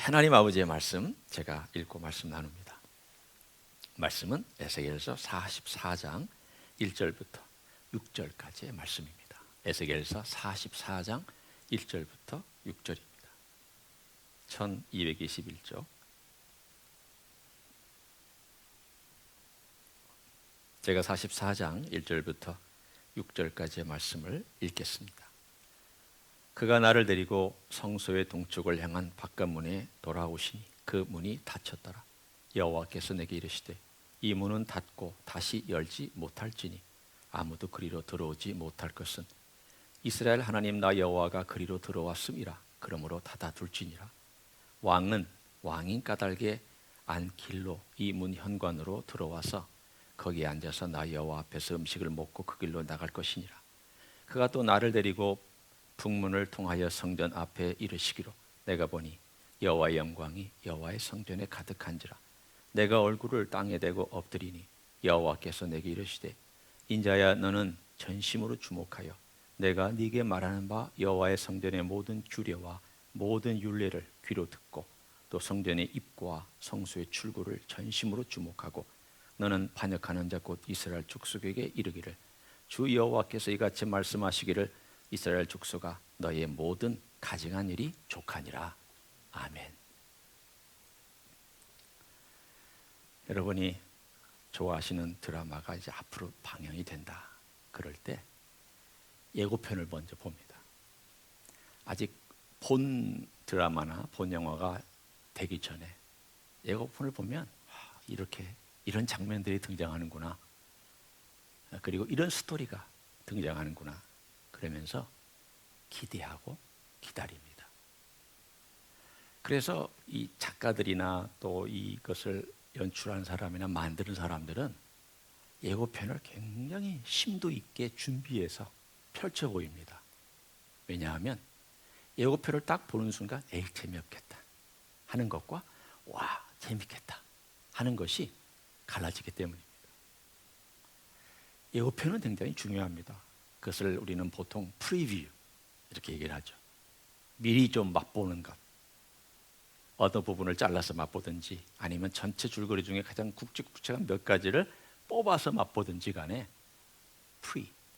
하나님 아버지의 말씀 제가 읽고 말씀 나눕니다. 말씀은 에스겔서 44장 1절부터 6절까지의 말씀입니다. 에스겔서 44장 1절부터 6절입니다. 1221쪽. 제가 44장 1절부터 6절까지의 말씀을 읽겠습니다. 그가 나를 데리고 성소의 동쪽을 향한 바깥문에 돌아오시니 그 문이 닫혔더라. 여호와께서 내게 이르시되 이 문은 닫고 다시 열지 못할지니 아무도 그리로 들어오지 못할 것은 이스라엘 하나님 나 여호와가 그리로 들어왔음이라. 그러므로 닫아둘지니라. 왕은 왕인 까닭에 안 길로 이 문 현관으로 들어와서 거기에 앉아서 나 여호와 앞에서 음식을 먹고 그 길로 나갈 것이니라. 그가 또 나를 데리고 북문을 통하여 성전 앞에 이르시기로 내가 보니 여호와의 영광이 여호와의 성전에 가득한지라. 내가 얼굴을 땅에 대고 엎드리니 여호와께서 내게 이르시되 인자야 너는 전심으로 주목하여 내가 네게 말하는 바 여호와의 성전의 모든 규례와 모든 율례를 귀로 듣고 또 성전의 입구와 성소의 출구를 전심으로 주목하고 너는 반역하는 자 곧 이스라엘 족속에게 이르기를 주 여호와께서 이같이 말씀하시기를 이스라엘 족속아 너의 모든 가증한 일이 족하니라. 아멘. 여러분이 좋아하시는 드라마가 이제 앞으로 방영이 된다. 그럴 때 예고편을 먼저 봅니다. 아직 본 드라마나 본 영화가 되기 전에 예고편을 보면 이렇게 이런 장면들이 등장하는구나. 그리고 이런 스토리가 등장하는구나. 그러면서 기대하고 기다립니다. 그래서 이 작가들이나 또 이것을 연출한 사람이나 만드는 사람들은 예고편을 굉장히 심도 있게 준비해서 펼쳐 보입니다. 왜냐하면 예고편을 딱 보는 순간 에이 재미없겠다 하는 것과 와 재밌겠다 하는 것이 갈라지기 때문입니다. 예고편은 굉장히 중요합니다. 그것을 우리는 보통 프리뷰 이렇게 얘기를 하죠. 미리 좀 맛보는 것. 어떤 부분을 잘라서 맛보든지 아니면 전체 줄거리 중에 가장 굵직굵직한 몇 가지를 뽑아서 맛보든지 간에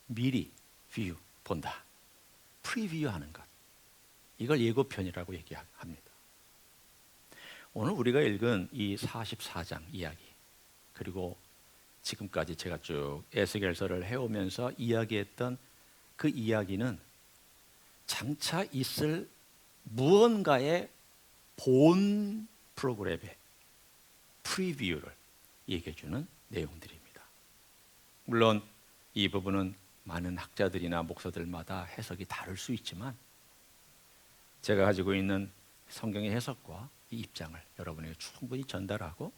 미리 뷰 본다. 프리뷰 하는 것. 이걸 예고편이라고 얘기합니다. 오늘 우리가 읽은 이 44장 이야기 그리고 지금까지 제가 쭉 에스겔서를 해오면서 이야기했던 그 이야기는 장차 있을 무언가의 본 프로그램의 프리뷰를 얘기해주는 내용들입니다. 물론 이 부분은 많은 학자들이나 목사들마다 해석이 다를 수 있지만 제가 가지고 있는 성경의 해석과 이 입장을 여러분에게 충분히 전달하고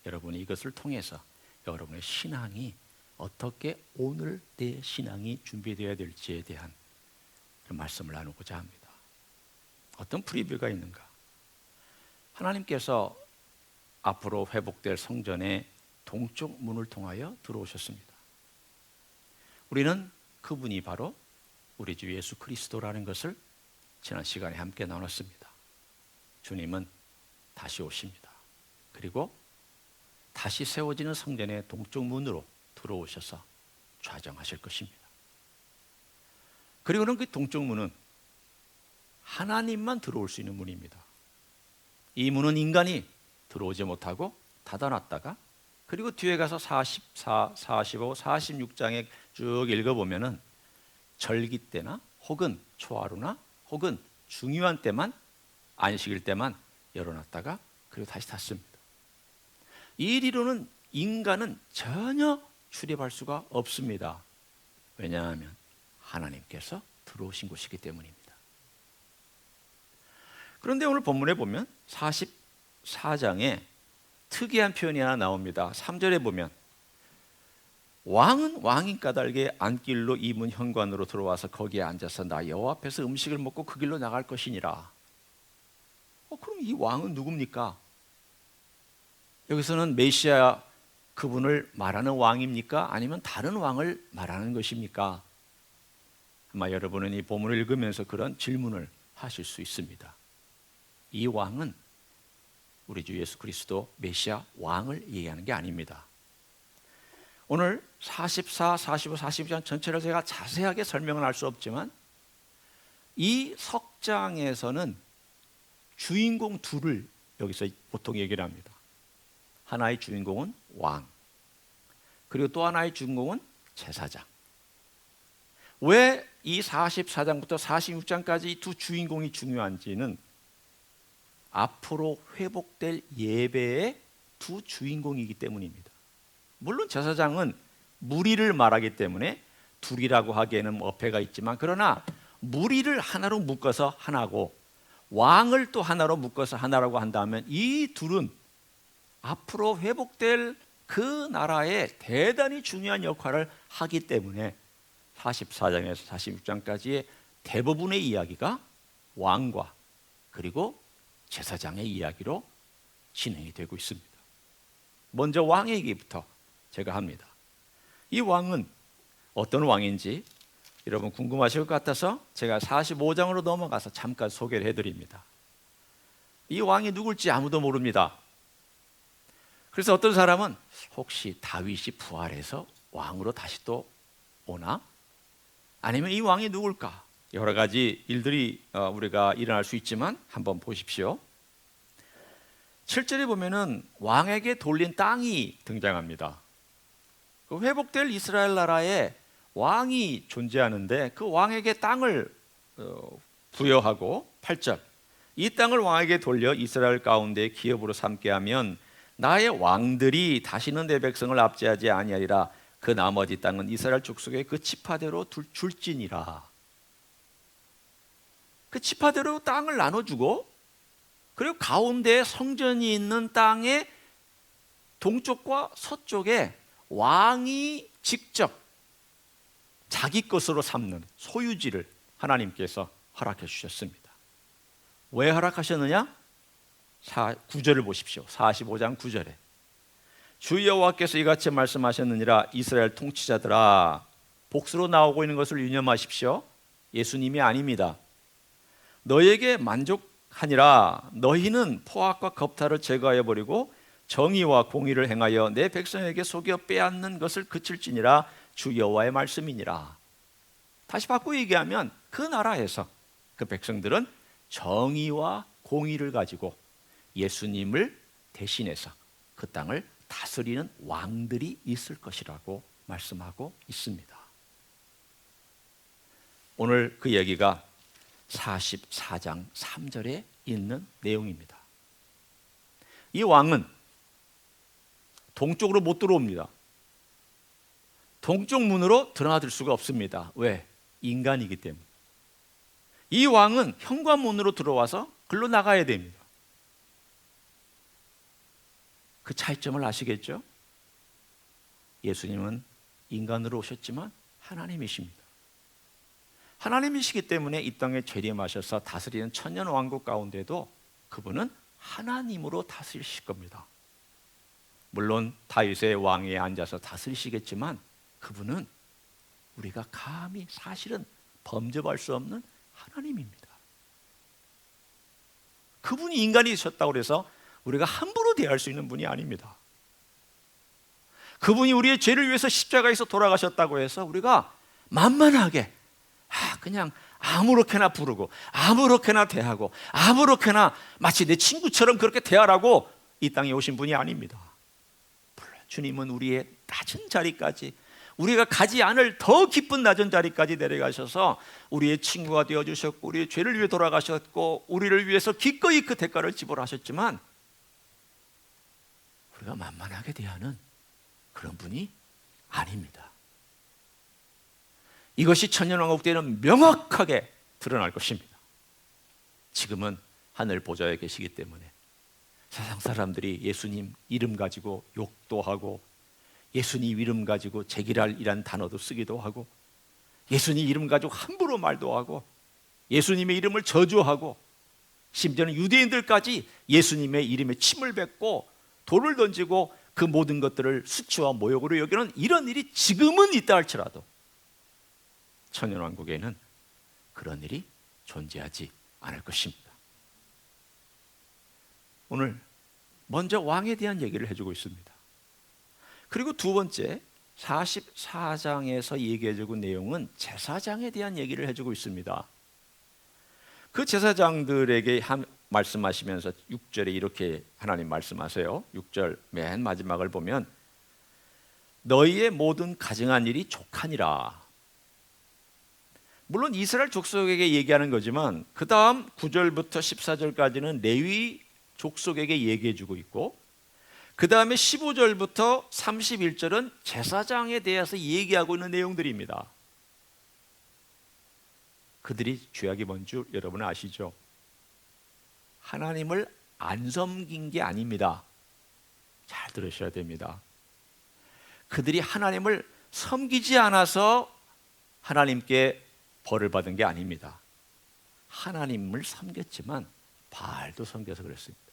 여러분이 이것을 통해서 여러분의 신앙이 어떻게 오늘 내 신앙이 준비되어야 될지에 대한 그런 말씀을 나누고자 합니다. 어떤 프리뷰가 있는가? 하나님께서 앞으로 회복될 성전의 동쪽 문을 통하여 들어오셨습니다. 우리는 그분이 바로 우리 주 예수 그리스도라는 것을 지난 시간에 함께 나눴습니다. 주님은 다시 오십니다. 그리고 다시 세워지는 성전의 동쪽 문으로 들어오셔서 좌정하실 것입니다. 그리고는 그 동쪽 문은 하나님만 들어올 수 있는 문입니다. 이 문은 인간이 들어오지 못하고 닫아놨다가 그리고 뒤에 가서 44, 45, 46장에 쭉 읽어보면은 절기 때나 혹은 초하루나 혹은 중요한 때만 안식일 때만 열어놨다가 그리고 다시 닫습니다. 이 이리로는 인간은 전혀 출입할 수가 없습니다. 왜냐하면 하나님께서 들어오신 곳이기 때문입니다. 그런데 오늘 본문에 보면 44장에 특이한 표현이 하나 나옵니다. 3절에 보면 왕은 왕인 까닭에 안길로 이 문 현관으로 들어와서 거기에 앉아서 나 여호와 앞에서 음식을 먹고 그 길로 나갈 것이니라. 그럼 이 왕은 누굽니까? 여기서는 메시아 그분을 말하는 왕입니까? 아니면 다른 왕을 말하는 것입니까? 아마 여러분은 이 본문을 읽으면서 그런 질문을 하실 수 있습니다. 이 왕은 우리 주 예수 그리스도 메시아 왕을 얘기하는 게 아닙니다. 오늘 44, 45, 46장 전체를 제가 자세하게 설명은 할 수 없지만 이 석장에서는 주인공 둘을 여기서 보통 얘기를 합니다. 하나의 주인공은 왕, 그리고 또 하나의 주인공은 제사장. 왜 이 44장부터 46장까지 이 두 주인공이 중요한지는 앞으로 회복될 예배의 두 주인공이기 때문입니다. 물론 제사장은 무리를 말하기 때문에 둘이라고 하기에는 어폐가 있지만, 그러나 무리를 하나로 묶어서 하나고 왕을 또 하나로 묶어서 하나라고 한다면 이 둘은 앞으로 회복될 그 나라에 대단히 중요한 역할을 하기 때문에 44장에서 46장까지의 대부분의 이야기가 왕과 그리고 제사장의 이야기로 진행이 되고 있습니다. 먼저 왕의 얘기부터 제가 합니다. 이 왕은 어떤 왕인지 여러분 궁금하실 것 같아서 제가 45장으로 넘어가서 잠깐 소개를 해드립니다. 이 왕이 누굴지 아무도 모릅니다. 그래서 어떤 사람은 혹시 다윗이 부활해서 왕으로 다시 또 오나? 아니면 이 왕이 누굴까? 여러 가지 일들이 우리가 일어날 수 있지만 한번 보십시오. 7절에 보면은 왕에게 돌린 땅이 등장합니다. 그 회복될 이스라엘 나라에 왕이 존재하는데 그 왕에게 땅을 부여하고 8절 이 땅을 왕에게 돌려 이스라엘 가운데 기업으로 삼게 하면 나의 왕들이 다시는 내 백성을 압제하지 아니하리라. 그 나머지 땅은 이스라엘 족속의 그 지파대로 줄지니라. 그 지파대로 땅을 나눠주고 그리고 가운데 성전이 있는 땅의 동쪽과 서쪽에 왕이 직접 자기 것으로 삼는 소유지를 하나님께서 허락해 주셨습니다. 왜 허락하셨느냐? 9절을 보십시오. 45장 9절에 주 여호와께서 이같이 말씀하셨느니라. 이스라엘 통치자들아, 복수로 나오고 있는 것을 유념하십시오. 예수님이 아닙니다. 너에게 만족하니라. 너희는 포악과 겁탈을 제거하여 버리고 정의와 공의를 행하여 내 백성에게 속여 빼앗는 것을 그칠지니라. 주 여호와의 말씀이니라. 다시 바꾸어 얘기하면 그 나라에서 그 백성들은 정의와 공의를 가지고 예수님을 대신해서 그 땅을 다스리는 왕들이 있을 것이라고 말씀하고 있습니다. 오늘 그 얘기가 44장 3절에 있는 내용입니다. 이 왕은 동쪽으로 못 들어옵니다. 동쪽 문으로 들어들 수가 없습니다. 왜? 인간이기 때문에. 이 왕은 현관문으로 들어와서 글로 나가야 됩니다. 그 차이점을 아시겠죠? 예수님은 인간으로 오셨지만 하나님이십니다. 하나님이시기 때문에 이 땅에 재림하셔서 다스리는 천년 왕국 가운데도 그분은 하나님으로 다스리실 겁니다. 물론 다윗의 왕위에 앉아서 다스리시겠지만 그분은 우리가 감히 사실은 범접할 수 없는 하나님입니다. 그분이 인간이 되셨다고 해서 우리가 함부로 대할 수 있는 분이 아닙니다. 그분이 우리의 죄를 위해서 십자가에서 돌아가셨다고 해서 우리가 만만하게 그냥 아무렇게나 부르고 아무렇게나 대하고 아무렇게나 마치 내 친구처럼 그렇게 대하라고 이 땅에 오신 분이 아닙니다. 물론 주님은 우리의 낮은 자리까지, 우리가 가지 않을 더 깊은 낮은 자리까지 내려가셔서 우리의 친구가 되어주셨고 우리의 죄를 위해 돌아가셨고 우리를 위해서 기꺼이 그 대가를 지불하셨지만 우리가 만만하게 대하는 그런 분이 아닙니다. 이것이 천년왕국 때는 명확하게 드러날 것입니다. 지금은 하늘 보좌에 계시기 때문에 세상 사람들이 예수님 이름 가지고 욕도 하고 예수님 이름 가지고 제기랄이란 단어도 쓰기도 하고 예수님 이름 가지고 함부로 말도 하고 예수님의 이름을 저주하고 심지어는 유대인들까지 예수님의 이름에 침을 뱉고 돌을 던지고 그 모든 것들을 수치와 모욕으로 여기는 이런 일이 지금은 있다 할지라도 천년왕국에는 그런 일이 존재하지 않을 것입니다. 오늘 먼저 왕에 대한 얘기를 해주고 있습니다. 그리고 두 번째 44장에서 얘기해주고 내용은 제사장에 대한 얘기를 해주고 있습니다. 그 제사장들에게 말씀하시면서 6절에 이렇게 하나님 말씀하세요. 6절 맨 마지막을 보면 너희의 모든 가증한 일이 족하니라. 물론 이스라엘 족속에게 얘기하는 거지만 그 다음 9절부터 14절까지는 레위 족속에게 얘기해 주고 있고 그 다음에 15절부터 31절은 제사장에 대해서 얘기하고 있는 내용들입니다. 그들이 죄악이 뭔지 여러분 아시죠? 하나님을 안 섬긴 게 아닙니다. 잘 들으셔야 됩니다. 그들이 하나님을 섬기지 않아서 하나님께 벌을 받은 게 아닙니다. 하나님을 섬겼지만 바알도 섬겨서 그렇습니다.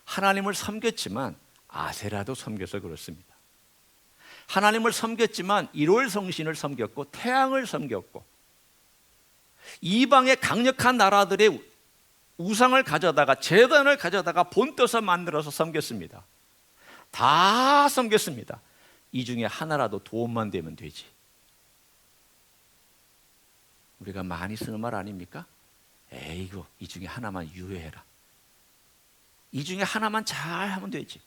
하나님을 섬겼지만 아세라도 섬겨서 그렇습니다. 하나님을 섬겼지만 일월 성신을 섬겼고 태양을 섬겼고 이방의 강력한 나라들의 우상을 가져다가 제단을 가져다가 본떠서 만들어서 섬겼습니다. 다 섬겼습니다. 이 중에 하나라도 도움만 되면 되지. 우리가 많이 쓰는 말 아닙니까? 에이구, 이 중에 하나만 유효해라. 이 중에 하나만 잘 하면 되지.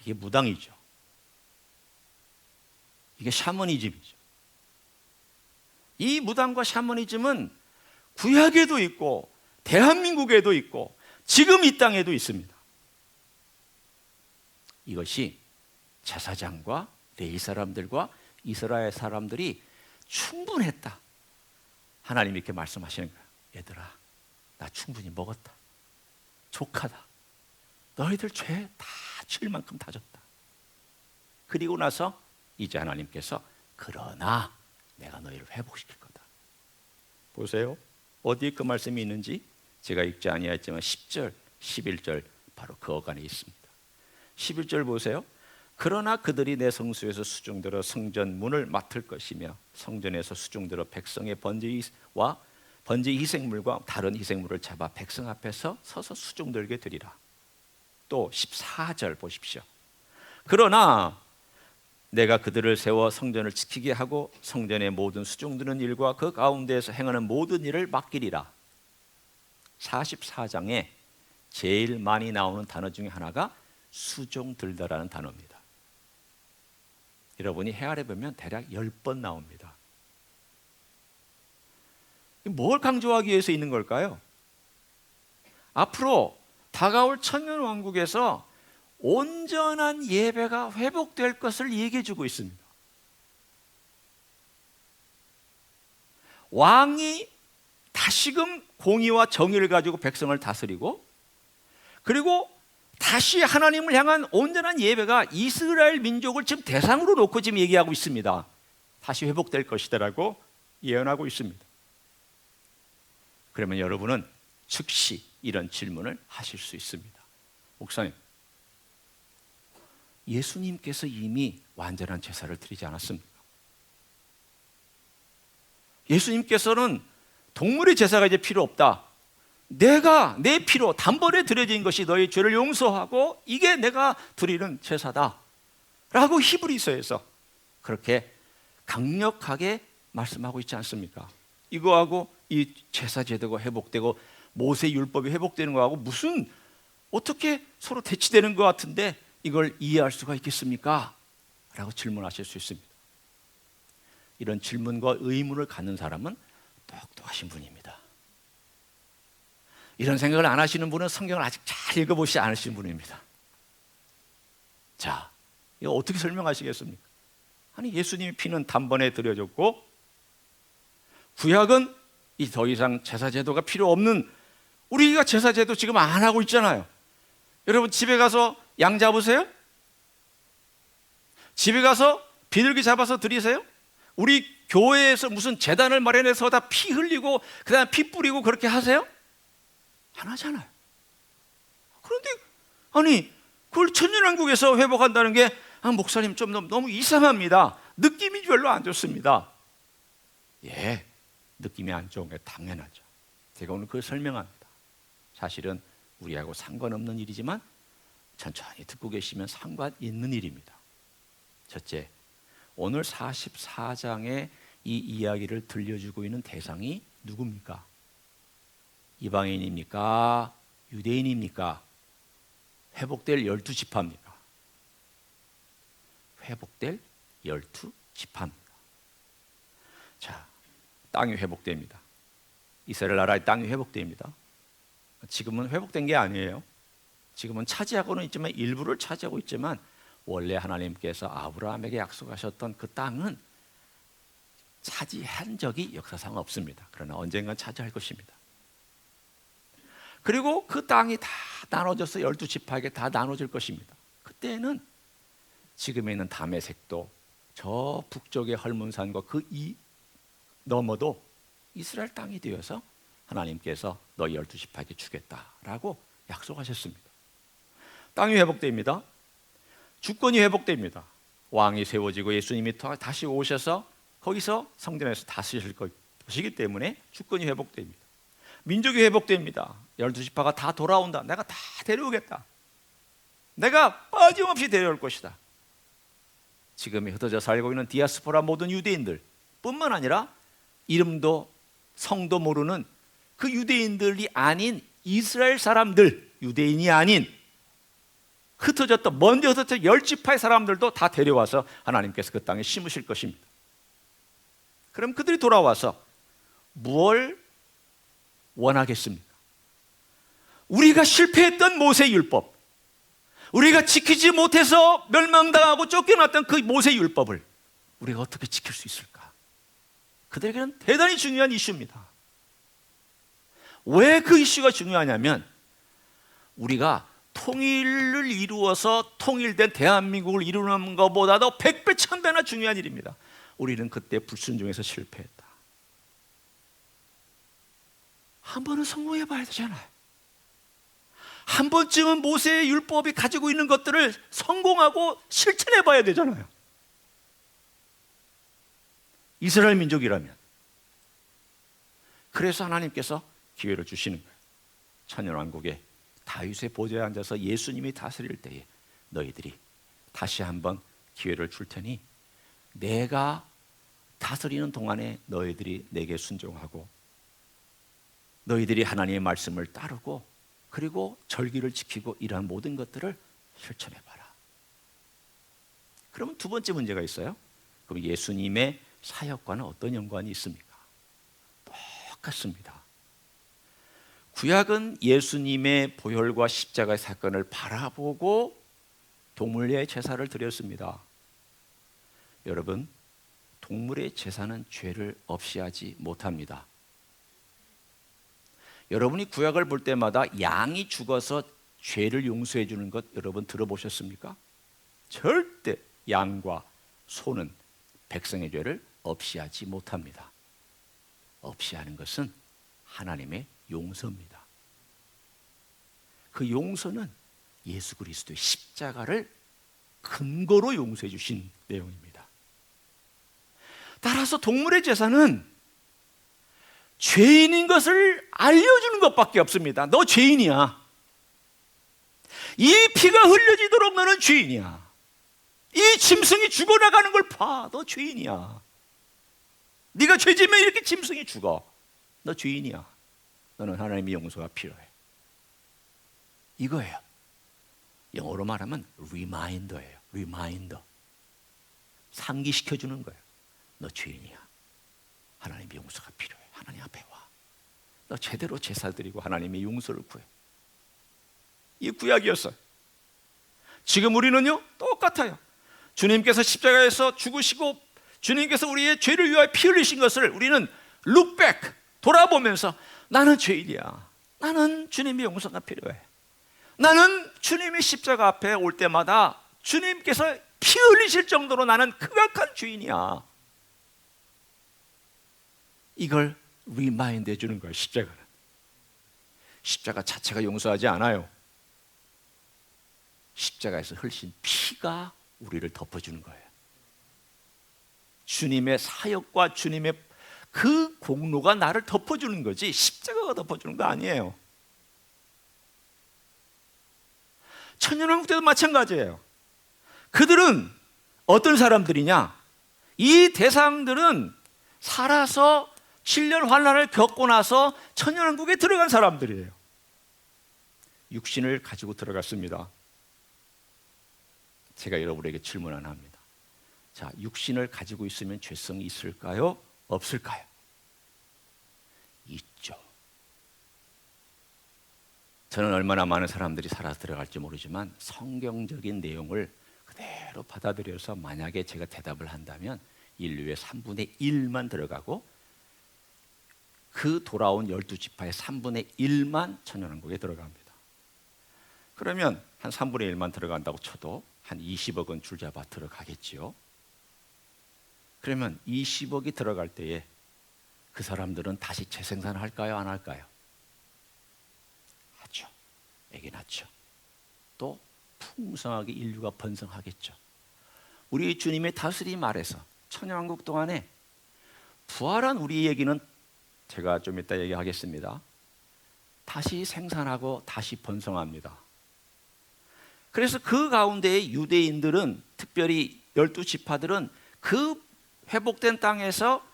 이게 무당이죠. 이게 샤머니즘이죠. 이 무당과 샤머니즘은 구약에도 있고 대한민국에도 있고 지금 이 땅에도 있습니다. 이것이 제사장과 레위 사람들과 이스라엘 사람들이 충분했다. 하나님이 이렇게 말씀하시는 거예요. 얘들아, 나 충분히 먹었다. 족하다. 너희들 죄 다 칠 만큼 다 졌다. 그리고 나서 이제 하나님께서 그러나 내가 너희를 회복시킬 거다. 보세요. 어디에 그 말씀이 있는지 제가 읽지 아니하였지만 10절, 11절 바로 그 어간에 있습니다. 11절 보세요. 그러나 그들이 내 성소에서 수종들어 성전 문을 맡을 것이며 성전에서 수종들어 백성의 번제와 번제 희생물과 다른 희생물을 잡아 백성 앞에서 서서 수종들게 되리라. 또 14절 보십시오. 그러나 내가 그들을 세워 성전을 지키게 하고 성전의 모든 수종드는 일과 그 가운데에서 행하는 모든 일을 맡기리라. 44장에 제일 많이 나오는 단어 중에 하나가 수종들다라는 단어입니다. 여러분이 헤아려 보면 대략 10번 나옵니다. 뭘 강조하기 위해서 있는 걸까요? 앞으로 다가올 천년왕국에서 온전한 예배가 회복될 것을 얘기해 주고 있습니다. 왕이 다시금 공의와 정의를 가지고 백성을 다스리고 그리고 다시 하나님을 향한 온전한 예배가 이스라엘 민족을 지금 대상으로 놓고 지금 얘기하고 있습니다. 다시 회복될 것이다라고 예언하고 있습니다. 그러면 여러분은 즉시 이런 질문을 하실 수 있습니다. 목사님, 예수님께서 이미 완전한 제사를 드리지 않았습니까? 예수님께서는 동물의 제사가 이제 필요 없다. 내가 내 피로 단번에 드려진 것이 너희 죄를 용서하고 이게 내가 드리는 제사다 라고 히브리서에서 그렇게 강력하게 말씀하고 있지 않습니까? 이거하고 이 제사 제도가 회복되고 모세 율법이 회복되는 거하고 무슨 어떻게 서로 대치되는 것 같은데 이걸 이해할 수가 있겠습니까? 라고 질문하실 수 있습니다. 이런 질문과 의문을 갖는 사람은 똑똑하신 분입니다. 이런 생각을 안 하시는 분은 성경을 아직 잘 읽어보시지 않으신 분입니다. 자, 이거 어떻게 설명하시겠습니까? 아니, 예수님의 피는 단번에 드려졌고 구약은 이 더 이상 제사 제도가 필요 없는, 우리가 제사 제도 지금 안 하고 있잖아요. 여러분 집에 가서 양 잡으세요? 집에 가서 비둘기 잡아서 드리세요? 우리 교회에서 무슨 제단을 마련해서 다 피 흘리고 그다음에 피 뿌리고 그렇게 하세요? 안 하잖아요. 그런데 아니 그걸 천년왕국에서 회복한다는 게 목사님 좀 너무 이상합니다. 느낌이 별로 안 좋습니다. 느낌이 안 좋은 게 당연하죠. 제가 오늘 그걸 설명합니다. 사실은 우리하고 상관없는 일이지만 천천히 듣고 계시면 상관 있는 일입니다. 첫째, 오늘 44장의 이 이야기를 들려주고 있는 대상이 누굽니까? 이방인입니까? 유대인입니까? 회복될 12지파입니까? 회복될 12지파입니다. 자, 땅이 회복됩니다. 이스라엘 나라의 땅이 회복됩니다. 지금은 회복된 게 아니에요. 지금은 차지하고는 있지만 일부를 차지하고 있지만 원래 하나님께서 아브라함에게 약속하셨던 그 땅은 차지한 적이 역사상 없습니다. 그러나 언젠간 차지할 것입니다. 그리고 그 땅이 다 나눠져서 12지파에게 다 나눠질 것입니다. 그때는 지금에 있는 다메섹도 저 북쪽의 헐문산과 그 너머도 이스라엘 땅이 되어서 하나님께서 너희 12지파에게 주겠다라고 약속하셨습니다. 땅이 회복됩니다. 주권이 회복됩니다. 왕이 세워지고 예수님이 다시 오셔서 거기서 성전에서 다스리실 것이기 때문에 주권이 회복됩니다. 민족이 회복됩니다. 12지파가 다 돌아온다. 내가 다 데려오겠다. 내가 빠짐없이 데려올 것이다. 지금 흩어져 살고 있는 디아스포라 모든 유대인들 뿐만 아니라 이름도 성도 모르는 그 유대인들이 아닌 이스라엘 사람들, 유대인이 아닌 먼저 흩어져 10지파의 사람들도 다 데려와서 하나님께서 그 땅에 심으실 것입니다. 그럼 그들이 돌아와서 무엇을 원하겠습니까? 우리가 실패했던 모세 율법, 우리가 지키지 못해서 멸망당하고 쫓겨났던 그 모세 율법을 우리가 어떻게 지킬 수 있을까? 그들에게는 대단히 중요한 이슈입니다. 왜 그 이슈가 중요하냐면 우리가 통일을 이루어서 통일된 대한민국을 이루는 것보다도 100배, 1000배나 중요한 일입니다. 우리는 그때 불순종해서 실패했다. 한 번은 성공해 봐야 되잖아요. 한 번쯤은 모세의 율법이 가지고 있는 것들을 성공하고 실천해 봐야 되잖아요. 이스라엘 민족이라면. 그래서 하나님께서 기회를 주시는 거예요. 천년왕국에 다윗의 보좌에 앉아서 예수님이 다스릴 때에 너희들이 다시 한번 기회를 줄 테니 내가 다스리는 동안에 너희들이 내게 순종하고 너희들이 하나님의 말씀을 따르고 그리고 절기를 지키고 이러한 모든 것들을 실천해봐라. 그러면 두 번째 문제가 있어요. 그럼 예수님의 사역과는 어떤 연관이 있습니까? 똑같습니다. 구약은 예수님의 보혈과 십자가의 사건을 바라보고 동물의 제사를 드렸습니다. 여러분, 동물의 제사는 죄를 없이 하지 못합니다. 여러분이 구약을 볼 때마다 양이 죽어서 죄를 용서해 주는 것 여러분 들어보셨습니까? 절대 양과 소는 백성의 죄를 없이 하지 못합니다. 없이 하는 것은 하나님의 용서입니다. 그 용서는 예수 그리스도의 십자가를 근거로 용서해 주신 내용입니다. 따라서 동물의 제사는 죄인인 것을 알려주는 것밖에 없습니다. 너 죄인이야. 이 피가 흘려지도록 너는 죄인이야. 이 짐승이 죽어나가는 걸 봐. 너 죄인이야. 네가 죄지면 이렇게 짐승이 죽어. 너 죄인이야. 너는 하나님의 용서가 필요해. 이거예요. 영어로 말하면 리마인더예요. 리마인더. 상기시켜주는 거예요. 너 죄인이야. 하나님의 용서가 필요해. 하나님 앞에 와. 너 제대로 제사 드리고 하나님의 용서를 구해. 이 구약이었어요. 지금 우리는요 똑같아요. 주님께서 십자가에서 죽으시고 주님께서 우리의 죄를 위하여 피 흘리신 것을 우리는 look back, 돌아보면서 나는 죄인이야. 나는 주님의 용서가 필요해. 나는 주님의 십자가 앞에 올 때마다 주님께서 피 흘리실 정도로 나는 극악한 죄인이야. 이걸 리마인드 해주는 거예요. 십자가는. 십자가 자체가 용서하지 않아요. 십자가에서 흘리신 피가 우리를 덮어주는 거예요. 주님의 사역과 주님의 그 공로가 나를 덮어주는 거지 십자가가 덮어주는 거 아니에요. 천년왕국 때도 마찬가지예요. 그들은 어떤 사람들이냐? 이 대상들은 살아서 7년 환난을 겪고 나서 천년왕국에 들어간 사람들이에요. 육신을 가지고 들어갔습니다. 제가 여러분에게 질문 하나 합니다. 자, 육신을 가지고 있으면 죄성이 있을까요? 없을까요? 있죠. 저는 얼마나 많은 사람들이 살아서 들어갈지 모르지만 성경적인 내용을 그대로 받아들여서 만약에 제가 대답을 한다면 인류의 3분의 1만 들어가고 그 돌아온 12지파의 3분의 1만 천년왕국에 들어갑니다. 그러면 한 3분의 1만 들어간다고 쳐도 한 20억은 줄잡아 들어가겠지요. 그러면 20억이 들어갈 때에 그 사람들은 다시 재생산할까요? 안 할까요? 하죠. 애기 낳죠. 또 풍성하게 인류가 번성하겠죠. 우리 주님의 다스림 아래서 천년왕국 동안에 부활한 우리 얘기는 제가 좀 이따 얘기하겠습니다. 다시 생산하고 다시 번성합니다. 그래서 그 가운데에 유대인들은, 특별히 12지파들은 그 회복된 땅에서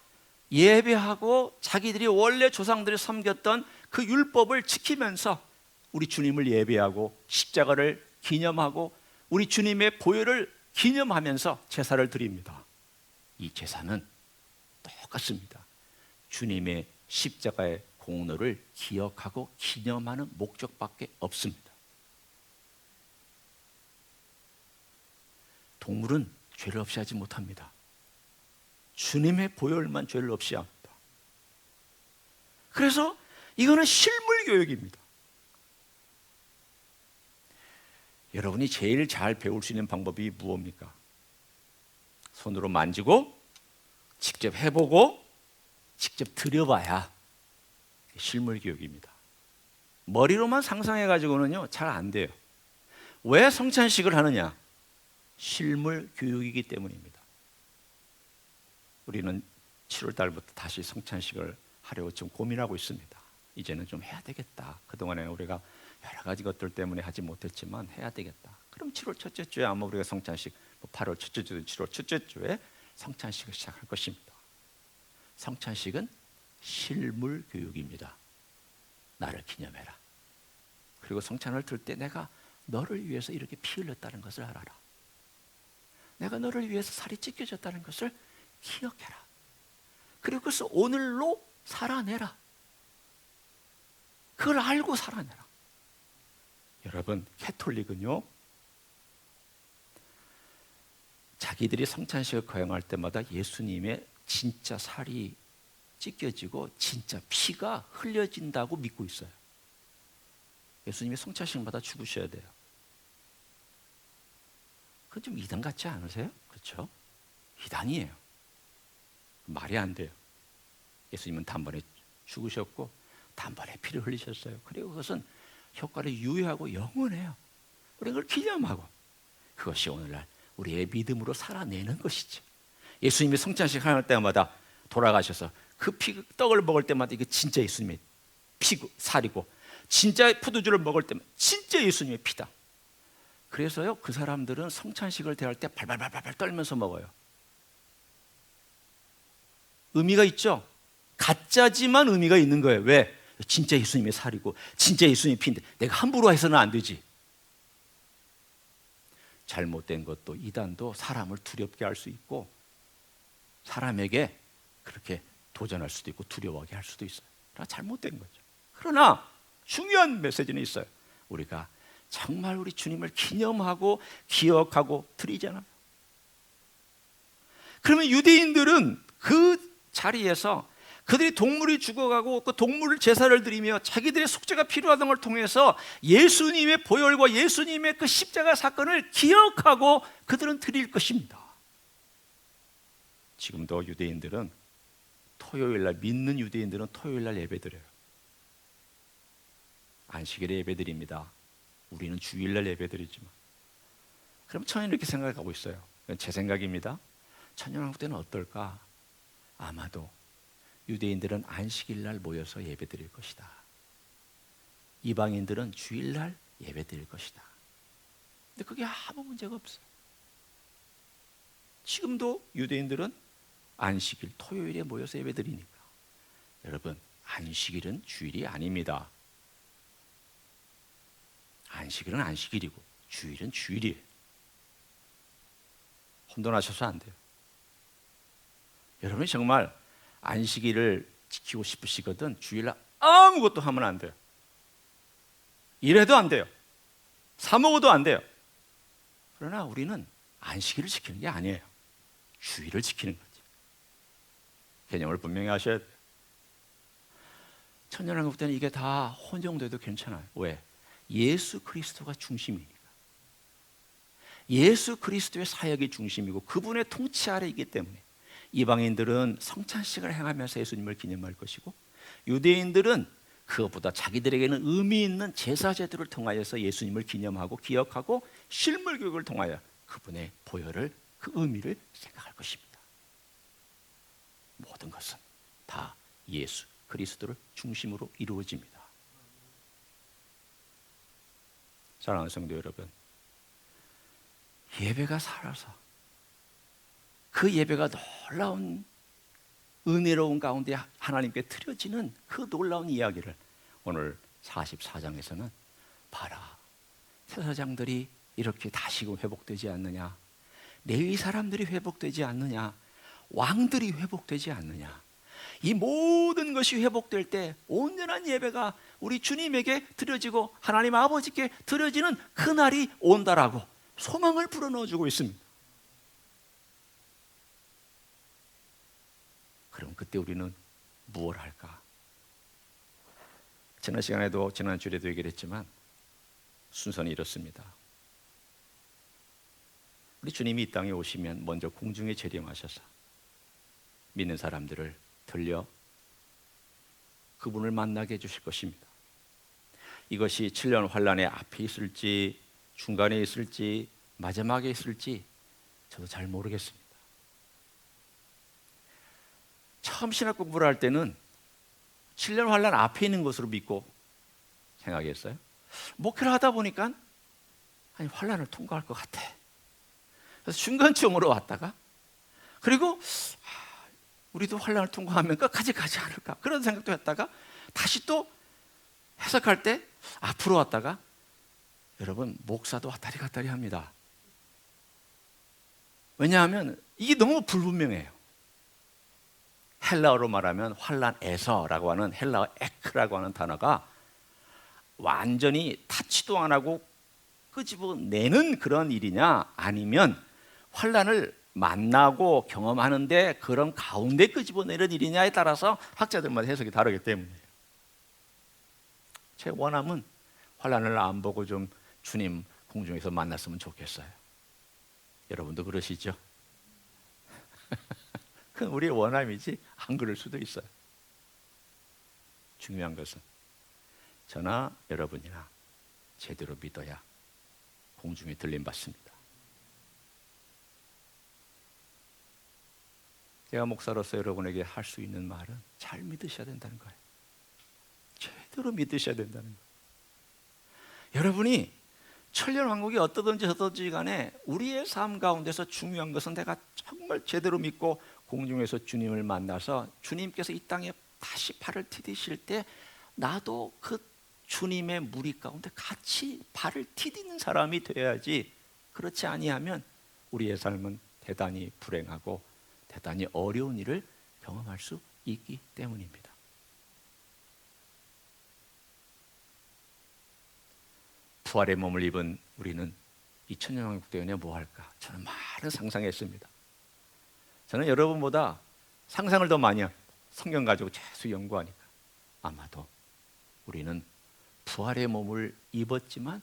예배하고 자기들이 원래 조상들이 섬겼던 그 율법을 지키면서 우리 주님을 예배하고 십자가를 기념하고 우리 주님의 보혈을 기념하면서 제사를 드립니다. 이 제사는 똑같습니다. 주님의 십자가의 공로를 기억하고 기념하는 목적밖에 없습니다. 동물은 죄를 없이 하지 못합니다. 주님의 보혈만 죄를 없이 합니다. 그래서 이거는 실물 교육입니다. 여러분이 제일 잘 배울 수 있는 방법이 무엇입니까? 손으로 만지고 직접 해보고 직접 들여봐야 실물 교육입니다. 머리로만 상상해가지고는요 잘 안 돼요. 왜 성찬식을 하느냐? 실물 교육이기 때문입니다. 우리는 7월 달부터 다시 성찬식을 하려고 좀 고민하고 있습니다. 이제는 좀 해야 되겠다. 그동안에 우리가 여러 가지 것들 때문에 하지 못했지만 해야 되겠다. 그럼 7월 첫째 주에 아마 우리가 성찬식, 8월 첫째 주, 7월 첫째 주에 성찬식을 시작할 것입니다. 성찬식은 실물 교육입니다. 나를 기념해라. 그리고 성찬을 들 때 내가 너를 위해서 이렇게 피 흘렸다는 것을 알아라. 내가 너를 위해서 살이 찢겨졌다는 것을 기억해라. 그리고 그것을 오늘로 살아내라. 그걸 알고 살아내라. 여러분, 캐톨릭은요 자기들이 성찬식을 거행할 때마다 예수님의 진짜 살이 찢겨지고 진짜 피가 흘려진다고 믿고 있어요. 예수님이 성찬식마다 죽으셔야 돼요. 그건 좀 이단 같지 않으세요? 그렇죠? 이단이에요. 말이 안 돼요. 예수님은 단번에 죽으셨고 단번에 피를 흘리셨어요. 그리고 그것은 효과를 유효하고 영원해요. 우리가 그걸 기념하고 그것이 오늘날 우리의 믿음으로 살아내는 것이죠. 예수님이 성찬식 할 때마다 돌아가셔서 그 떡을 먹을 때마다 이게 진짜 예수님의 피고 살이고 진짜 포도주를 먹을 때마다 진짜 예수님의 피다. 그래서요 그 사람들은 성찬식을 대할 때 발발발발 떨면서 먹어요. 의미가 있죠. 가짜지만 의미가 있는 거예요. 왜? 진짜 예수님의 살이고 진짜 예수님의 피인데 내가 함부로 해서는 안 되지. 잘못된 것도 이단도 사람을 두렵게 할 수 있고 사람에게 그렇게 도전할 수도 있고 두려워하게 할 수도 있어요. 그러나 잘못된 거죠. 그러나 중요한 메시지는 있어요. 우리가 정말 우리 주님을 기념하고 기억하고 드리잖아요. 그러면 유대인들은 그 자리에서 그들이 동물이 죽어가고 그 동물 제사를 드리며 자기들의 속죄가 필요하던 걸 통해서 예수님의 보혈과 예수님의 그 십자가 사건을 기억하고 그들은 드릴 것입니다. 지금도 유대인들은 토요일날, 믿는 유대인들은 토요일날 예배드려요. 안식일에 예배드립니다. 우리는 주일날 예배드리지만. 그럼 저는 이렇게 생각하고 있어요. 이건 제 생각입니다. 천년왕국 때는 어떨까? 아마도 유대인들은 안식일날 모여서 예배드릴 것이다. 이방인들은 주일날 예배드릴 것이다. 근데 그게 아무 문제가 없어요. 지금도 유대인들은 안식일, 토요일에 모여서 예배드리니까. 여러분, 안식일은 주일이 아닙니다. 안식일은 안식일이고 주일은 주일이에요. 혼돈하셔서 안 돼요. 여러분이 정말 안식일을 지키고 싶으시거든 주일날 아무것도 하면 안 돼요. 일해도 안 돼요. 사 먹어도 안 돼요. 그러나 우리는 안식일을 지키는 게 아니에요. 주일을 지키는 거지. 개념을 분명히 하셔야 돼요. 천년왕국 때는 이게 다 혼용돼도 괜찮아요. 왜? 예수 그리스도가 중심이니까. 예수 그리스도의 사역이 중심이고 그분의 통치 아래 있기 때문에 이방인들은 성찬식을 행하면서 예수님을 기념할 것이고 유대인들은 그것보다 자기들에게는 의미 있는 제사 제도를 통하여서 예수님을 기념하고 기억하고 실물 교육을 통하여 그분의 보혈을, 그 의미를 생각할 것입니다. 모든 것은 다 예수 그리스도를 중심으로 이루어집니다. 사랑하는 성도 여러분, 예배가 살아서 그 예배가 놀라운 은혜로운 가운데 하나님께 드려지는 그 놀라운 이야기를 오늘 44장에서는 봐라, 제사장들이 이렇게 다시금 회복되지 않느냐, 레위 사람들이 회복되지 않느냐, 왕들이 회복되지 않느냐, 이 모든 것이 회복될 때 온전한 예배가 우리 주님에게 드려지고 하나님 아버지께 드려지는 그날이 온다라고 소망을 불어넣어주고 있습니다. 그럼 그때 우리는 무엇을 할까? 지난 시간에도 지난 주일에도 얘기를 했지만 순서는 이렇습니다. 우리 주님이 이 땅에 오시면 먼저 공중에 재림하셔서 믿는 사람들을 들려 그분을 만나게 해주실 것입니다. 이것이 7년 환란의 앞에 있을지 중간에 있을지 마지막에 있을지 저도 잘 모르겠습니다. 처음 신학 공부를 할 때는 7년 환란 앞에 있는 것으로 믿고 생각했어요. 목회를 하다 보니까 아니 환란을 통과할 것 같아. 그래서 중간쯤으로 왔다가 그리고 우리도 환란을 통과하면 끝까지 가지 않을까 그런 생각도 했다가 다시 또 해석할 때 앞으로 왔다가 여러분 목사도 왔다리 갔다리 합니다. 왜냐하면 이게 너무 불분명해요. 헬라어로 말하면 환란에서라고 하는 헬라어 에크라고 하는 단어가 완전히 타치도 안 하고 끄집어내는 그런 일이냐 아니면 환란을 만나고 경험하는데 그런 가운데 끄집어내는 일이냐에 따라서 학자들마다 해석이 다르기 때문이에요. 제 원함은 환란을 안 보고 좀 주님 공중에서 만났으면 좋겠어요. 여러분도 그러시죠? 그건 우리의 원함이지 안 그럴 수도 있어요. 중요한 것은 저나 여러분이나 제대로 믿어야 공중에 들림 받습니다. 제가 목사로서 여러분에게 할 수 있는 말은 잘 믿으셔야 된다는 거예요. 제대로 믿으셔야 된다는 거예요. 여러분이 천년왕국이 어떠든지 어떠든지 간에 우리의 삶 가운데서 중요한 것은 내가 정말 제대로 믿고 공중에서 주님을 만나서 주님께서 이 땅에 다시 발을 디디실 때 나도 그 주님의 무리 가운데 같이 발을 디디는 사람이 되어야지. 그렇지 아니하면 우리의 삶은 대단히 불행하고 대단히 어려운 일을 경험할 수 있기 때문입니다. 부활의 몸을 입은 우리는 이 천년왕국 때문에 뭐 할까? 저는 많은 상상했습니다. 저는 여러분보다 상상을 더 많이 합니다. 성경 가지고 계속 연구하니까. 아마도 우리는 부활의 몸을 입었지만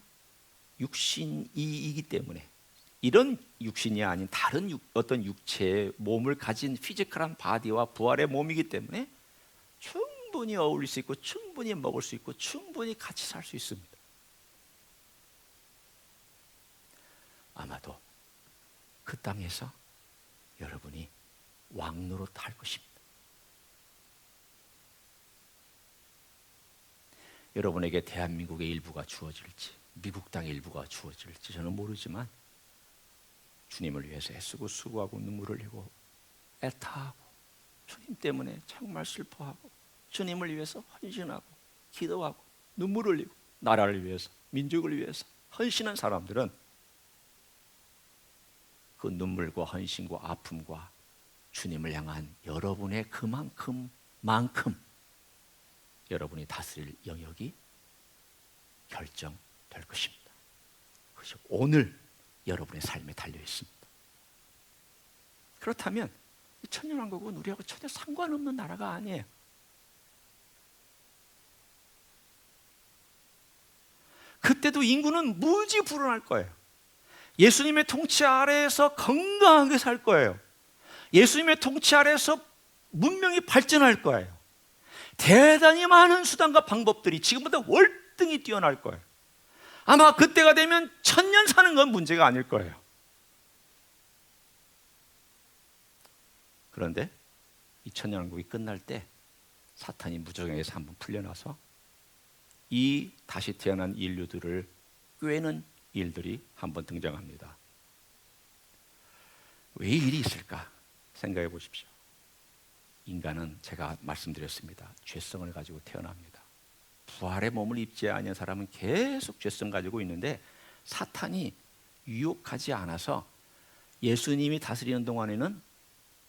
육신이기 때문에 이런 육신이 아닌 다른 어떤 육체의 몸을 가진 피지컬한 바디와 부활의 몸이기 때문에 충분히 어울릴 수 있고 충분히 먹을 수 있고 충분히 같이 살 수 있습니다. 아마도 그 땅에서 여러분이 왕노릇 할 것입니다. 여러분에게 대한민국의 일부가 주어질지 미국 땅의 일부가 주어질지 저는 모르지만 주님을 위해서 애쓰고 수고하고 눈물을 흘리고 애타하고 주님 때문에 정말 슬퍼하고 주님을 위해서 헌신하고 기도하고 눈물을 흘리고 나라를 위해서 민족을 위해서 헌신한 사람들은 그 눈물과 헌신과 아픔과 주님을 향한 여러분의 그만큼 여러분이 다스릴 영역이 결정될 것입니다. 그것이 오늘 여러분의 삶에 달려 있습니다. 그렇다면 이 천년왕국은 우리하고 전혀 상관없는 나라가 아니에요. 그때도 인구는 무지불안할 거예요. 예수님의 통치 아래에서 건강하게 살 거예요. 예수님의 통치 아래에서 문명이 발전할 거예요. 대단히 많은 수단과 방법들이 지금보다 월등히 뛰어날 거예요. 아마 그때가 되면 1000년 사는 건 문제가 아닐 거예요. 그런데 이 천년왕국이 끝날 때 사탄이 무저갱에서 한번 풀려나서 이 다시 태어난 인류들을 꿰는 일들이 한번 등장합니다. 왜 이 일이 있을까 생각해 보십시오. 인간은 제가 말씀드렸습니다. 죄성을 가지고 태어납니다. 부활의 몸을 입지 아니한 사람은 계속 죄성 가지고 있는데 사탄이 유혹하지 않아서 예수님이 다스리는 동안에는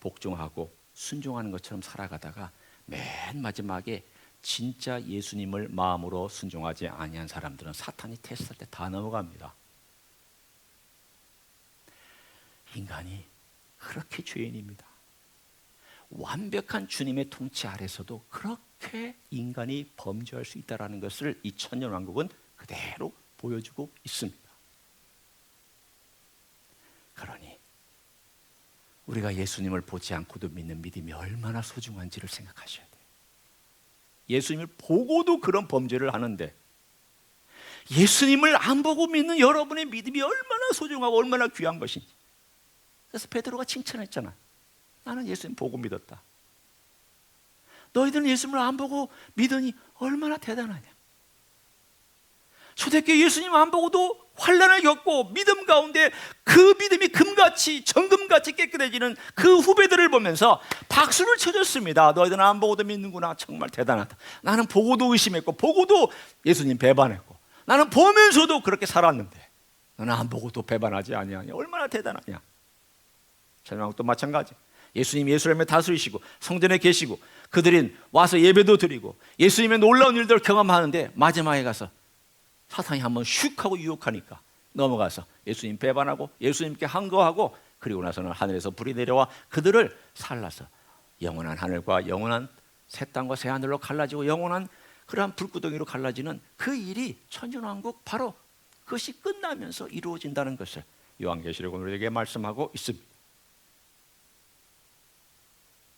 복종하고 순종하는 것처럼 살아가다가 맨 마지막에 진짜 예수님을 마음으로 순종하지 아니한 사람들은 사탄이 테스트할 때 다 넘어갑니다. 인간이 그렇게 죄인입니다. 완벽한 주님의 통치 아래서도 그렇게 인간이 범죄할 수 있다는 것을 이 천년왕국은 그대로 보여주고 있습니다. 그러니 우리가 예수님을 보지 않고도 믿는 믿음이 얼마나 소중한지를 생각하셔야 돼요. 예수님을 보고도 그런 범죄를 하는데 예수님을 안 보고 믿는 여러분의 믿음이 얼마나 소중하고 얼마나 귀한 것인지. 그래서 베드로가 칭찬했잖아. 나는 예수님 보고 믿었다. 너희들은 예수님을 안 보고 믿으니 얼마나 대단하냐. 초대교회 예수님 안 보고도 환난을 겪고 믿음 가운데 그 믿음이 금같이 정금같이 깨끗해지는 그 후배들을 보면서 박수를 쳐줬습니다. 너희들은 안 보고도 믿는구나. 정말 대단하다. 나는 보고도 의심했고 보고도 예수님 배반했고 나는 보면서도 그렇게 살았는데 너는 안 보고도 배반하지 아니하냐. 얼마나 대단하냐. 천년왕국도 마찬가지. 예수님 예루살렘에 다스리시고 성전에 계시고 그들은 와서 예배도 드리고 예수님의 놀라운 일들을 경험하는데 마지막에 가서 사탄이 한번 슉 하고 유혹하니까 넘어가서 예수님 배반하고 예수님께 항거하고 그리고 나서는 하늘에서 불이 내려와 그들을 살라서 영원한 하늘과 영원한 새 땅과 새 하늘로 갈라지고 영원한 그러한 불구덩이로 갈라지는 그 일이 천년왕국 바로 그것이 끝나면서 이루어진다는 것을 요한계시록은 우리에게 말씀하고 있습니다.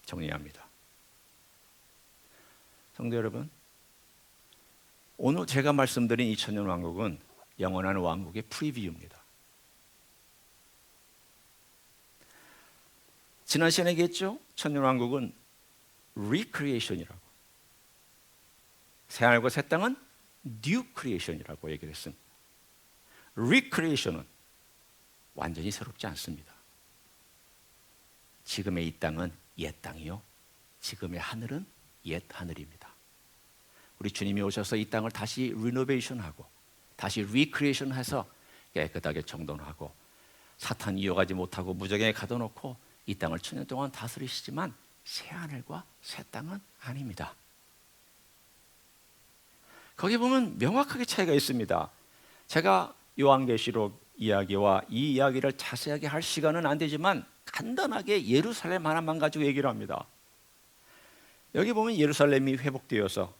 정리합니다. 성도 여러분, 오늘 제가 말씀드린 이 천년왕국은 영원한 왕국의 프리뷰입니다. 지난 시간에 얘기했죠? 천년왕국은 리크리에이션이라고, 새하늘과 새 땅은 뉴 크리에이션이라고 얘기를 했습니다. 리크리에이션은 완전히 새롭지 않습니다. 지금의 이 땅은 옛 땅이요, 지금의 하늘은 옛 하늘입니다. 우리 주님이 오셔서 이 땅을 다시 리노베이션하고 다시 리크리에이션해서 깨끗하게 정돈하고 사탄 이어가지 못하고 무적에 가둬놓고 이 땅을 천년 동안 다스리시지만 새 하늘과 새 땅은 아닙니다. 거기 보면 명확하게 차이가 있습니다. 제가 요한계시록 이야기와 이 이야기를 자세하게 할 시간은 안 되지만 간단하게 예루살렘 하나만 가지고 얘기를 합니다. 여기 보면 예루살렘이 회복되어서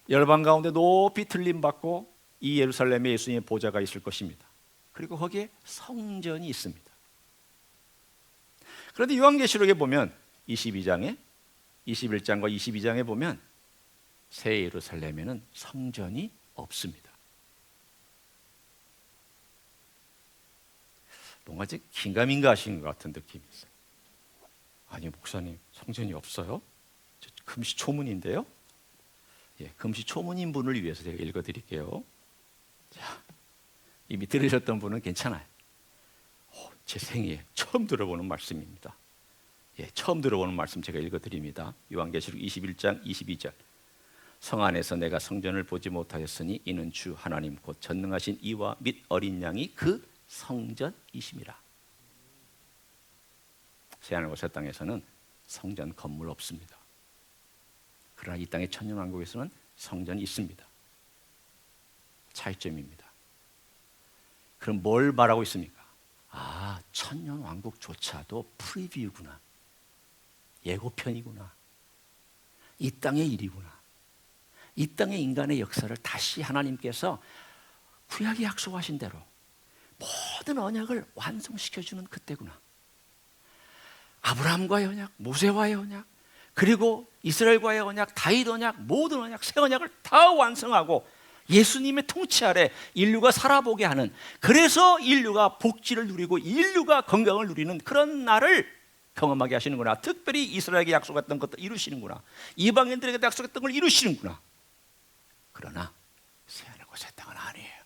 열방 가운데 높이 들림받고 이 예루살렘에 예수님의 보좌가 있을 것입니다. 그리고 거기에 성전이 있습니다. 그런데 요한계시록에 보면 22장에 21장과 22장에 보면 새 예루살렘에는 성전이 없습니다. 뭔가 좀 긴가민가 하신 것 같은 느낌이 있어요. 아니 목사님 성전이 없어요? 금시초문인데요. 예, 금시초문인 분을 위해서 제가 읽어드릴게요. 이미 들으셨던 분은 괜찮아요. 제 생애에 처음 들어보는 말씀입니다. 처음 들어보는 말씀 제가 읽어드립니다. 요한계시록 21장 22절. 성 안에서 내가 성전을 보지 못하였으니 이는 주 하나님 곧 전능하신 이와 및 어린 양이 그 성전이심이라. 새하늘과 새 땅에서는 성전 건물 없습니다. 그러나 이 땅의 천년왕국에서는 성전이 있습니다. 차이점입니다. 그럼 뭘 말하고 있습니까? 천년왕국조차도 프리뷰구나, 예고편이구나, 이 땅의 일이구나. 이 땅의 인간의 역사를 다시 하나님께서 구약에 약속하신 대로 모든 언약을 완성시켜주는 그때구나. 아브라함과의 언약, 모세와의 언약, 그리고 이스라엘과의 언약, 다윗 언약, 모든 언약, 새 언약을 다 완성하고 예수님의 통치 아래 인류가 살아보게 하는, 그래서 인류가 복지를 누리고 인류가 건강을 누리는 그런 날을 경험하게 하시는구나. 특별히 이스라엘에게 약속했던 것도 이루시는구나. 이방인들에게 약속했던 걸 이루시는구나. 그러나 새하늘과 새 땅은 아니에요.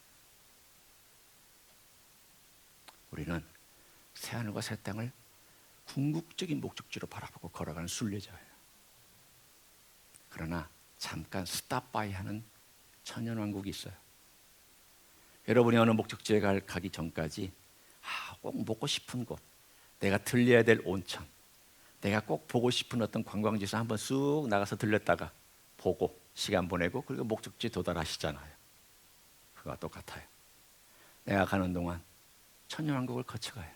우리는 새하늘과 새 땅을 궁극적인 목적지로 바라보고 걸어가는 순례자예요. 그러나 잠깐 스탑바이 하는 천년왕국이 있어요. 여러분이 어느 목적지에 가기 전까지 꼭 먹고 싶은 곳, 내가 들려야 될 온천, 내가 꼭 보고 싶은 어떤 관광지에서 한번 쑥 나가서 들렸다가 보고 시간 보내고 그리고 목적지에 도달하시잖아요. 그거와 똑같아요. 내가 가는 동안 천년왕국을 거쳐가요.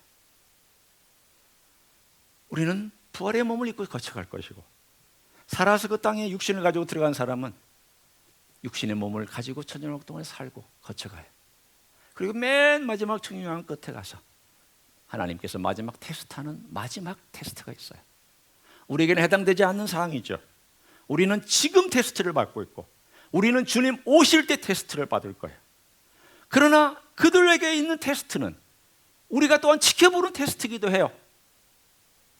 우리는 부활의 몸을 입고 거쳐갈 것이고, 살아서 그 땅에 육신을 가지고 들어간 사람은 육신의 몸을 가지고 천년왕국 동안에 살고 거쳐가요. 그리고 맨 마지막 천년왕국 끝에 가서 하나님께서 마지막 테스트하는 마지막 테스트가 있어요. 우리에게는 해당되지 않는 사항이죠. 우리는 지금 테스트를 받고 있고, 우리는 주님 오실 때 테스트를 받을 거예요. 그러나 그들에게 있는 테스트는 우리가 또한 지켜보는 테스트이기도 해요.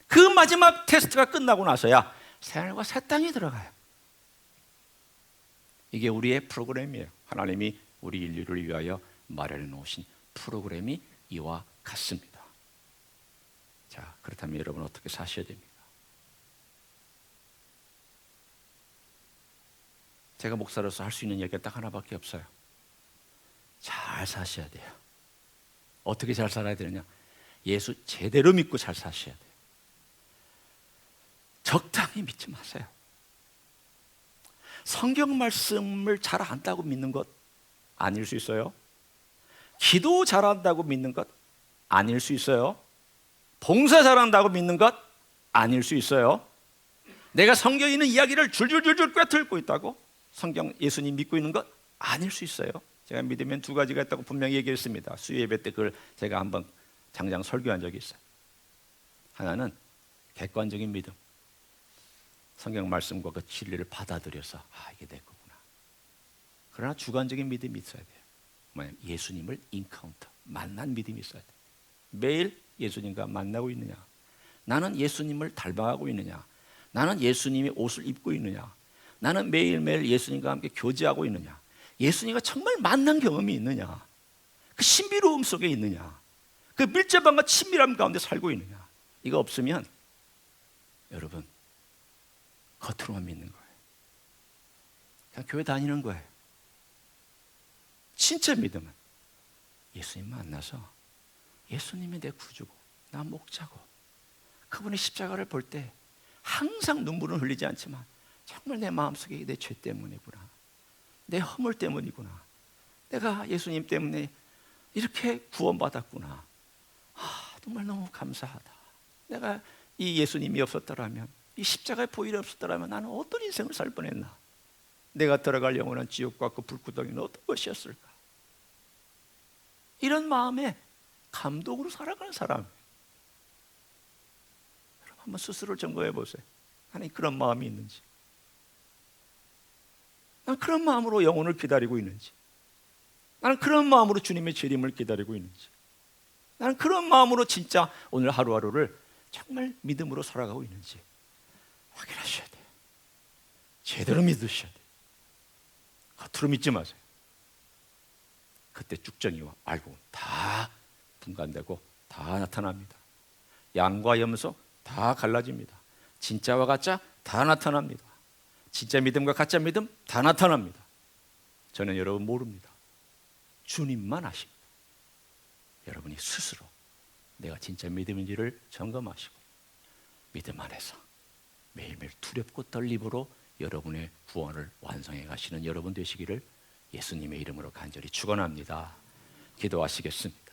그 마지막 테스트가 끝나고 나서야 새하늘과 새 땅이 들어가요. 이게 우리의 프로그램이에요. 하나님이 우리 인류를 위하여 마련해 놓으신 프로그램이 이와 같습니다. 자, 그렇다면 여러분 어떻게 사셔야 됩니까? 제가 목사로서 할 수 있는 얘기가 딱 하나밖에 없어요. 잘 사셔야 돼요. 어떻게 잘 살아야 되느냐? 예수 제대로 믿고 잘 사셔야 돼요. 적당히 믿지 마세요. 성경 말씀을 잘 안다고 믿는 것 아닐 수 있어요. 기도 잘한다고 믿는 것 아닐 수 있어요. 봉사 잘한다고 믿는 것 아닐 수 있어요. 내가 성경에 있는 이야기를 줄줄줄줄 꿰뚫고 있다고 성경 예수님 믿고 있는 것 아닐 수 있어요. 제가 믿으면 두 가지가 있다고 분명히 얘기했습니다. 수요 예배 때 그걸 제가 한번 장장 설교한 적이 있어요. 하나는 객관적인 믿음, 성경 말씀과 그 진리를 받아들여서 이게 내 거구나. 그러나 주관적인 믿음이 있어야 돼요. 뭐냐면 예수님을 인카운터, 만난 믿음이 있어야 돼요. 매일 예수님과 만나고 있느냐, 나는 예수님을 닮아가고 있느냐, 나는 예수님의 옷을 입고 있느냐, 나는 매일매일 예수님과 함께 교제하고 있느냐, 예수님과 정말 만난 경험이 있느냐, 그 신비로움 속에 있느냐, 그 밀접함과 친밀함 가운데 살고 있느냐. 이거 없으면 여러분 겉으로만 믿는 거예요. 그냥 교회 다니는 거예요. 진짜 믿음은 예수님 만나서 예수님이 내 구주고 나 목자고, 그분의 십자가를 볼 때 항상 눈물은 흘리지 않지만 정말 내 마음속에 내 죄 때문이구나, 내 허물 때문이구나, 내가 예수님 때문에 이렇게 구원받았구나, 정말 너무 감사하다. 내가 이 예수님이 없었더라면, 이 십자가의 보혈이 없었더라면 나는 어떤 인생을 살 뻔했나, 내가 들어갈 영원한 지옥과 그 불구덩이는 어떤 것이었을까. 이런 마음에 감동으로 살아가는 사람, 여러분 한번 스스로를 점검해 보세요. 나는 그런 마음이 있는지, 난 그런 마음으로 영혼을 기다리고 있는지, 나는 그런 마음으로 주님의 재림을 기다리고 있는지, 나는 그런 마음으로 진짜 오늘 하루하루를 정말 믿음으로 살아가고 있는지 확인하셔야 돼요. 제대로 믿으셔야 돼요. 겉으로 믿지 마세요. 그때 쭉정이와 알고 다 분간되고 다 나타납니다. 양과 염소 다 갈라집니다. 진짜와 가짜 다 나타납니다. 진짜 믿음과 가짜 믿음 다 나타납니다. 저는 여러분 모릅니다. 주님만 아십니다. 여러분이 스스로 내가 진짜 믿음인지를 점검하시고 믿음 안에서 매일매일 두렵고 떨림으로 여러분의 구원을 완성해 가시는 여러분 되시기를 예수님의 이름으로 간절히 축원합니다. 기도하시겠습니다.